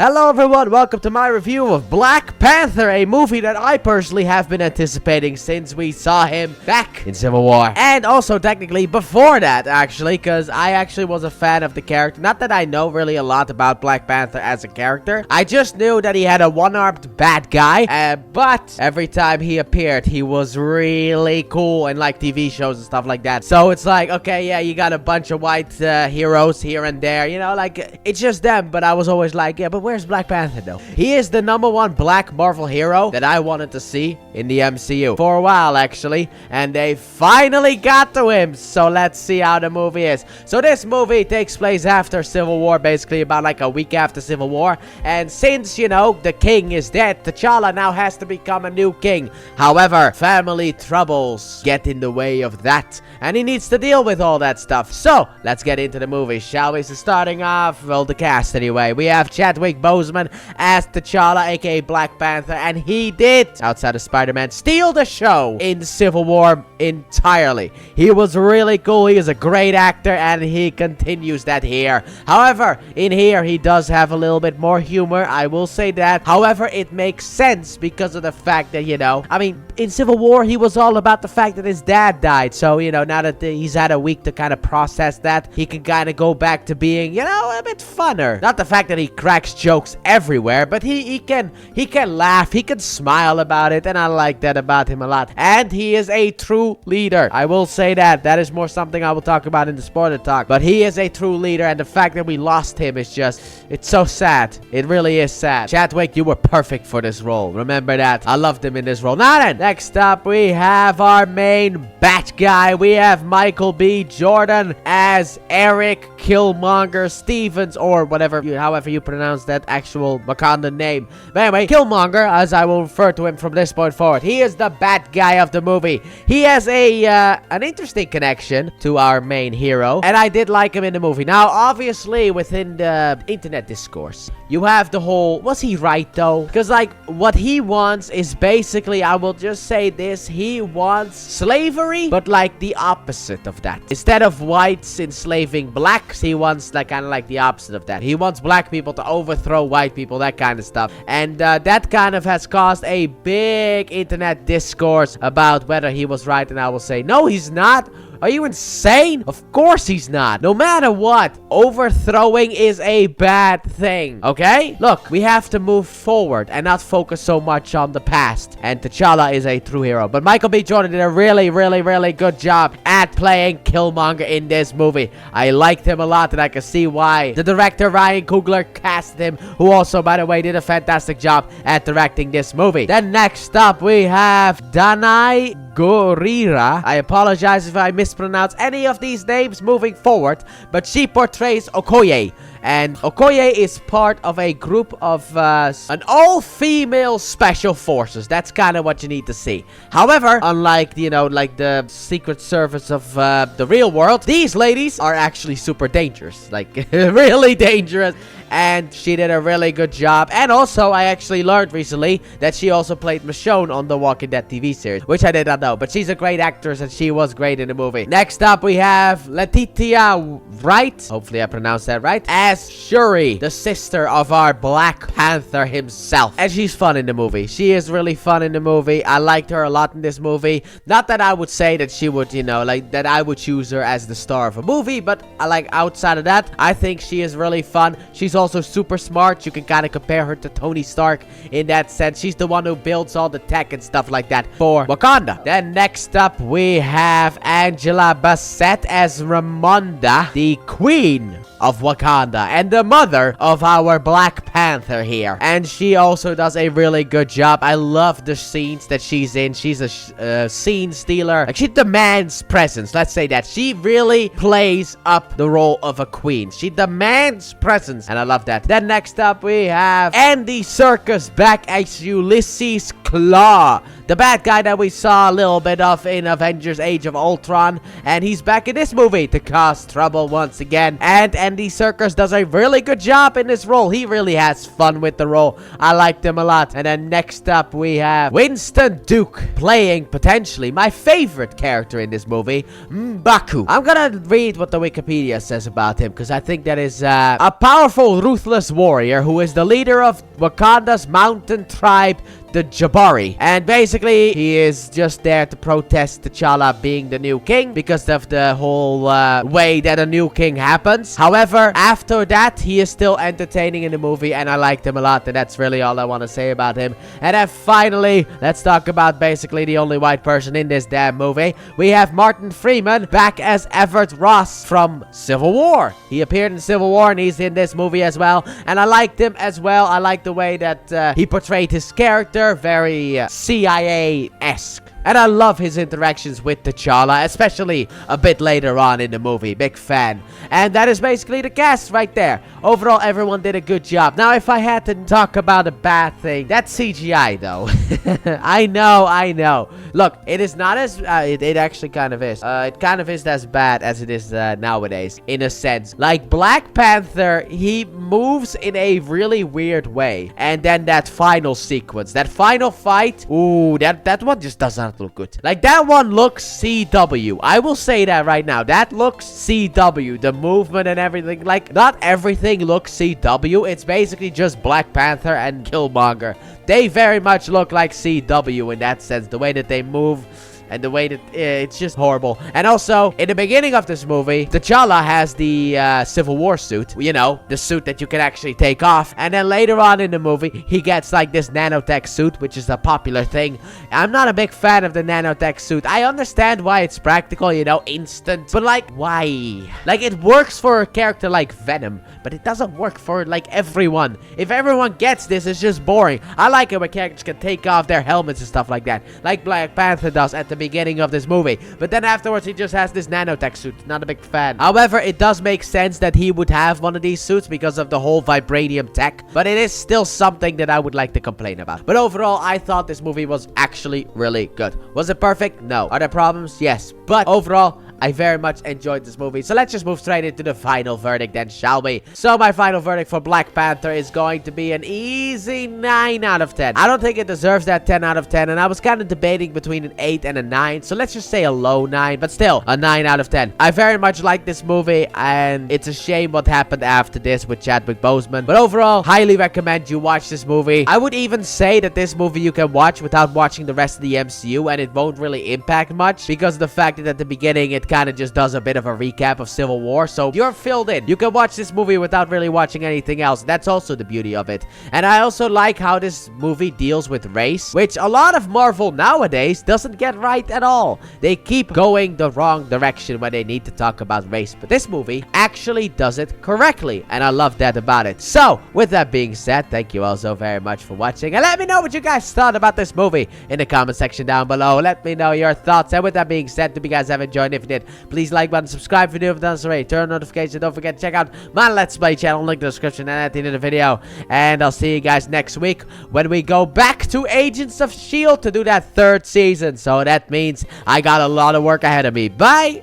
Hello everyone, welcome to my review of Black Panther, a movie that I personally have been anticipating since we saw him back in Civil War. And also technically before that, actually, because I actually was a fan of the character. Not that I know really a lot about Black Panther as a character. I just knew that he had a one-armed bad guy, but every time he appeared, he was really cool in like TV shows and stuff like that. So it's like, okay, yeah, you got a bunch of white heroes here and there, you know, like it's just them. But I was always like, yeah, but where's Black Panther though? He is the #1 black Marvel hero that I wanted to see in the MCU for a while actually, and they finally got to him. So let's see how the movie is. So this movie takes place after Civil War, basically about like a week after Civil War, and since, you know, the king is dead, T'Challa now has to become a new king. However, family troubles get in the way of that, and he needs to deal with all that stuff. So let's get into the movie, shall we? So starting off, well, the cast anyway, we have Chadwick Boseman as T'Challa, aka Black Panther, and he did, outside of Spider-Man, steal the show in Civil War entirely. He was really cool. He is a great actor, and he continues that here. However, in here, he does have a little bit more humor, I will say that. However, it makes sense because of the fact that, you know, I mean, in Civil War, he was all about the fact that his dad died. So, you know, now that he's had a week to kind of process that, he can kind of go back to being, you know, a bit funner. Not the fact that he cracks jokes everywhere, but he can laugh, he can smile about it, and I like that about him a lot. And he is a true leader. I will say that. That is more something I will talk about in the spoiler talk. But he is a true leader, and the fact that we lost him is just, it's so sad. It really is sad. Chadwick, you were perfect for this role. Remember that. I loved him in this role. Now then, next up we have our main bat guy. We have Michael B. Jordan as Eric Killmonger Stevens, or whatever, however you pronounce that actual Wakandan name. But anyway, Killmonger, as I will refer to him from this point forward. He is the bad guy of the movie. He has an interesting connection to our main hero, and I did like him in the movie. Now, obviously, within the internet discourse, you have the whole, was he right though? Because like, what he wants is basically, I will just say this, he wants slavery, but like the opposite of that. Instead of whites enslaving blacks, he wants like kind of like the opposite of that. He wants black people to overthrow white people, that kind of stuff. And that kind of has caused a big internet discourse about whether he was right, and I will say, no, he's not. Are you insane? Of course he's not. No matter what, overthrowing is a bad thing, okay? Look, we have to move forward and not focus so much on the past. And T'Challa is a true hero. But Michael B. Jordan did a really good job at playing Killmonger in this movie. I liked him a lot, and I can see why the director Ryan Coogler cast him, who also, by the way, did a fantastic job at directing this movie. Then next up, we have Danai Gurira. I apologize if I mispronounce any of these names moving forward, but she portrays Okoye. And Okoye is part of a group of an all-female special forces. That's kind of what you need to see. However, unlike, you know, like the Secret Service of the real world, these ladies are actually super dangerous. Like, really dangerous. And she did a really good job. And also, I actually learned recently that she also played Michonne on the Walking Dead TV series, which I did not know. But she's a great actress, and she was great in the movie. Next up, we have Letitia Wright, hopefully I pronounced that right, as Shuri, the sister of our Black Panther himself. And she's fun in the movie. She is really fun in the movie. I liked her a lot in this movie. Not that I would say that she would, you know, like that I would choose her as the star of a movie, but I like outside of that, I think she is really fun. She's also super smart. You can kind of compare her to Tony Stark in that sense. She's the one who builds all the tech and stuff like that for Wakanda. Then next up, we have Angela Bassett as Ramonda, the queen of Wakanda and the mother of our Black Panther here. And she also does a really good job. I love the scenes that she's in. She's a scene stealer. Like, she demands presence. Let's say that. She really plays up the role of a queen. She demands presence, and I love that. Then next up, we have Andy Serkis back as Ulysses Claw, the bad guy that we saw a little bit of in Avengers Age of Ultron, and he's back in this movie to cause trouble once again. And Andy Serkis does a really good job in this role. He really has fun with the role. I liked him a lot. And then next up, we have Winston Duke playing potentially my favorite character in this movie, M'Baku. I'm gonna read what the Wikipedia says about him, because I think that is a powerful ruthless warrior who is the leader of Wakanda's mountain tribe, the Jabari. And basically, he is just there to protest T'Challa being the new king because of the whole way that a new king happens. However, after that, he is still entertaining in the movie, and I liked him a lot, and that's really all I want to say about him. And then finally, let's talk about basically the only white person in this damn movie. We have Martin Freeman back as Everett Ross from Civil War. He appeared in Civil War, and he's in this movie as well, and I liked him as well. I liked the way that he portrayed his character, very CIA-esque. And I love his interactions with T'Challa, especially a bit later on in the movie. Big fan. And that is basically the cast right there. Overall, everyone did a good job. Now, if I had to talk about a bad thing, that's CGI, though. I know. Look, it is not as... it actually kind of is. It kind of is as bad as it is nowadays, in a sense. Like, Black Panther, he moves in a really weird way. And then that final sequence, that final fight, ooh, that one just doesn't look good. Like, that one looks CW. I will say that right now. That looks CW. The movement and everything. Like, not everything looks CW. It's basically just Black Panther and Killmonger. They very much look like CW in that sense. The way that they move and the way that it's just horrible. And also, in the beginning of this movie, T'Challa has the Civil War suit. You know, the suit that you can actually take off. And then later on in the movie, he gets like this nanotech suit, which is a popular thing. I'm not a big fan of the nanotech suit. I understand why it's practical, you know, instant. But like, why? Like, it works for a character like Venom, but it doesn't work for like everyone. If everyone gets this, it's just boring. I like it when characters can take off their helmets and stuff like that, like Black Panther does at the beginning of this movie. But then afterwards, he just has this nanotech suit. Not a big fan. However, it does make sense that he would have one of these suits because of the whole vibranium tech. But it is still something that I would like to complain about. But overall, I thought this movie was actually really good. Was it perfect? No. Are there problems? Yes. But overall, I very much enjoyed this movie. So let's just move straight into the final verdict then, shall we? So my final verdict for Black Panther is going to be an easy 9 out of 10. I don't think it deserves that 10 out of 10. And I was kind of debating between an 8 and a 9. So let's just say a low 9. But still, a 9 out of 10. I very much like this movie. And it's a shame what happened after this with Chadwick Boseman. But overall, highly recommend you watch this movie. I would even say that this movie you can watch without watching the rest of the MCU. And it won't really impact much. Because of the fact that at the beginning, it kind of just does a bit of a recap of Civil War, so you're filled in. You can watch this movie without really watching anything else. That's also the beauty of it. And I also like how this movie deals with race, which a lot of Marvel nowadays doesn't get right at all. They keep going the wrong direction when they need to talk about race, but this movie actually does it correctly, and I love that about it. So, with that being said, thank you all so very much for watching, and let me know what you guys thought about this movie in the comment section down below. Let me know your thoughts, and with that being said, hope you guys have enjoyed. If you did, please like button, subscribe if you haven't done so already, turn on notifications, don't forget to check out my Let's Play channel, link in the description and at the end of the video. And I'll see you guys next week when we go back to Agents of S.H.I.E.L.D. to do that 3rd season. So that means I got a lot of work ahead of me. Bye!